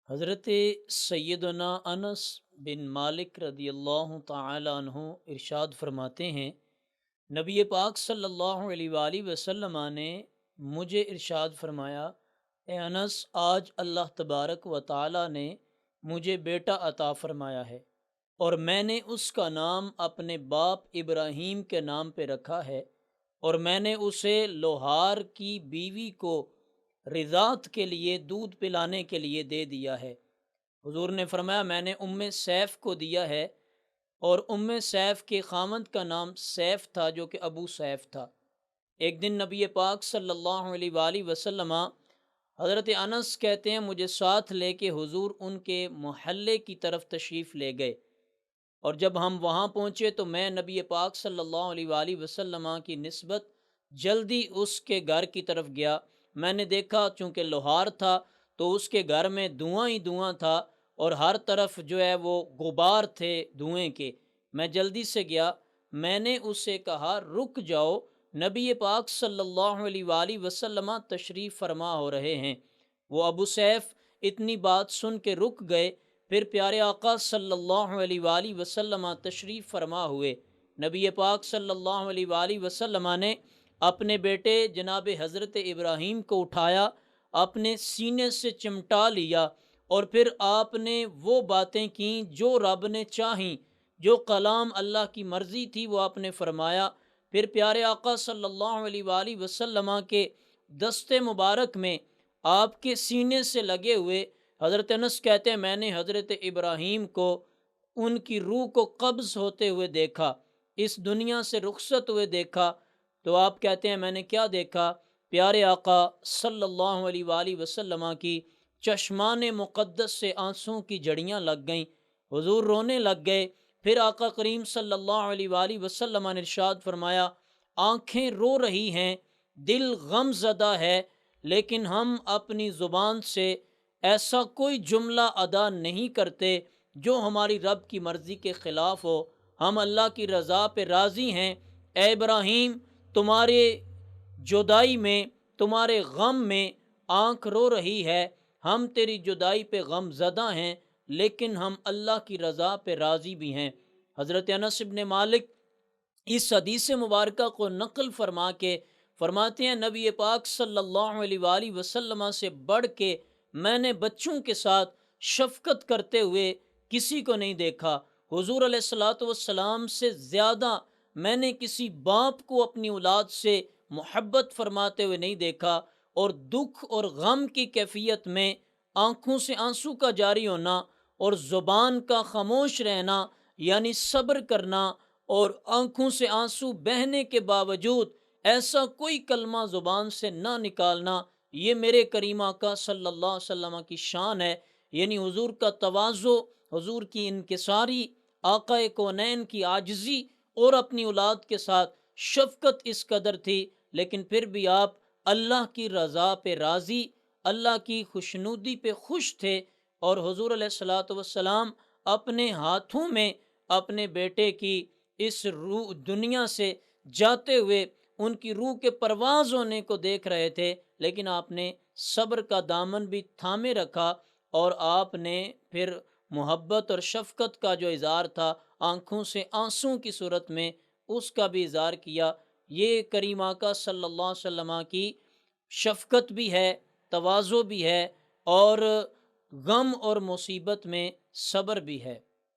حضرت سیدنا انس بن مالک رضی اللہ تعالی عنہ ارشاد فرماتے ہیں، نبی پاک صلی اللہ علیہ وآلہ وسلم نے مجھے ارشاد فرمایا، اے انس، آج اللہ تبارک و تعالی نے مجھے بیٹا عطا فرمایا ہے اور میں نے اس کا نام اپنے باپ ابراہیم کے نام پہ رکھا ہے، اور میں نے اسے لوہار کی بیوی کو رضاعت کے لیے دودھ پلانے کے لیے دے دیا ہے۔ حضور نے فرمایا، میں نے سیف کو دیا ہے، اور سیف کے خامند کا نام سیف تھا جو کہ ابو سیف تھا۔ ایک دن نبی پاک صلی اللہ علیہ وآلہ وسلم، حضرت انس کہتے ہیں، مجھے ساتھ لے کے حضور ان کے محلے کی طرف تشریف لے گئے، اور جب ہم وہاں پہنچے تو میں نبی پاک صلی اللہ علیہ وآلہ وسلم کی نسبت جلدی اس کے گھر کی طرف گیا۔ میں نے دیکھا چونکہ لوہار تھا تو اس کے گھر میں دھواں ہی دھواں تھا، اور ہر طرف جو ہے وہ غبار تھے دھوئیں کے۔ میں جلدی سے گیا، میں نے اسے کہا، رک جاؤ، نبی پاک صلی اللہ علیہ وآلہ وسلم تشریف فرما ہو رہے ہیں۔ وہ ابو سیف اتنی بات سن کے رک گئے، پھر پیارے آقا صلی اللہ علیہ وآلہ وسلم تشریف فرما ہوئے۔ نبی پاک صلی اللہ علیہ وآلہ وسلم نے اپنے بیٹے جناب حضرت ابراہیم کو اٹھایا، اپنے سینے سے چمٹا لیا، اور پھر آپ نے وہ باتیں کیں جو رب نے چاہیں، جو کلام اللہ کی مرضی تھی وہ آپ نے فرمایا۔ پھر پیارے آقا صلی اللہ علیہ وآلہ وسلم کے دست مبارک میں آپ کے سینے سے لگے ہوئے حضرت انس کہتے ہیں، میں نے حضرت ابراہیم کو، ان کی روح کو قبض ہوتے ہوئے دیکھا، اس دنیا سے رخصت ہوئے دیکھا۔ تو آپ کہتے ہیں، میں نے کیا دیکھا؟ پیارے آقا صلی اللہ علیہ وآلہ وسلم کی چشمان مقدس سے آنسوں کی جڑیاں لگ گئیں، حضور رونے لگ گئے۔ پھر آقا کریم صلی اللہ علیہ وآلہ وسلم نے ارشاد فرمایا، آنکھیں رو رہی ہیں، دل غم زدہ ہے، لیکن ہم اپنی زبان سے ایسا کوئی جملہ ادا نہیں کرتے جو ہماری رب کی مرضی کے خلاف ہو۔ ہم اللہ کی رضا پہ راضی ہیں۔ اے ابراہیم، تمہارے جدائی میں، تمہارے غم میں آنکھ رو رہی ہے، ہم تیری جدائی پہ غم زدہ ہیں، لیکن ہم اللہ کی رضا پہ راضی بھی ہیں۔ حضرت انس بن مالک اس حدیث مبارکہ کو نقل فرما کے فرماتے ہیں، نبی پاک صلی اللہ علیہ وآلہ وسلم سے بڑھ کے میں نے بچوں کے ساتھ شفقت کرتے ہوئے کسی کو نہیں دیکھا۔ حضور علیہ الصلوۃ والسلام سے زیادہ میں نے کسی باپ کو اپنی اولاد سے محبت فرماتے ہوئے نہیں دیکھا، اور دکھ اور غم کی کیفیت میں آنکھوں سے آنسو کا جاری ہونا اور زبان کا خاموش رہنا، یعنی صبر کرنا، اور آنکھوں سے آنسو بہنے کے باوجود ایسا کوئی کلمہ زبان سے نہ نکالنا، یہ میرے کریم آقا صلی اللہ علیہ وسلم کی شان ہے۔ یعنی حضور کا تواضع، حضور کی انکساری، آقا کونین کی عاجزی اور اپنی اولاد کے ساتھ شفقت اس قدر تھی، لیکن پھر بھی آپ اللہ کی رضا پہ راضی، اللہ کی خوشنودی پہ خوش تھے، اور حضور علیہ الصلوۃ والسلام اپنے ہاتھوں میں اپنے بیٹے کی اس روح دنیا سے جاتے ہوئے ان کی روح کے پرواز ہونے کو دیکھ رہے تھے، لیکن آپ نے صبر کا دامن بھی تھامے رکھا، اور آپ نے پھر محبت اور شفقت کا جو اظہار تھا آنکھوں سے آنسوں کی صورت میں، اس کا بھی اظہار کیا۔ یہ کریم آقا صلی اللہ علیہ وسلم کی شفقت بھی ہے، تواضع بھی ہے، اور غم اور مصیبت میں صبر بھی ہے۔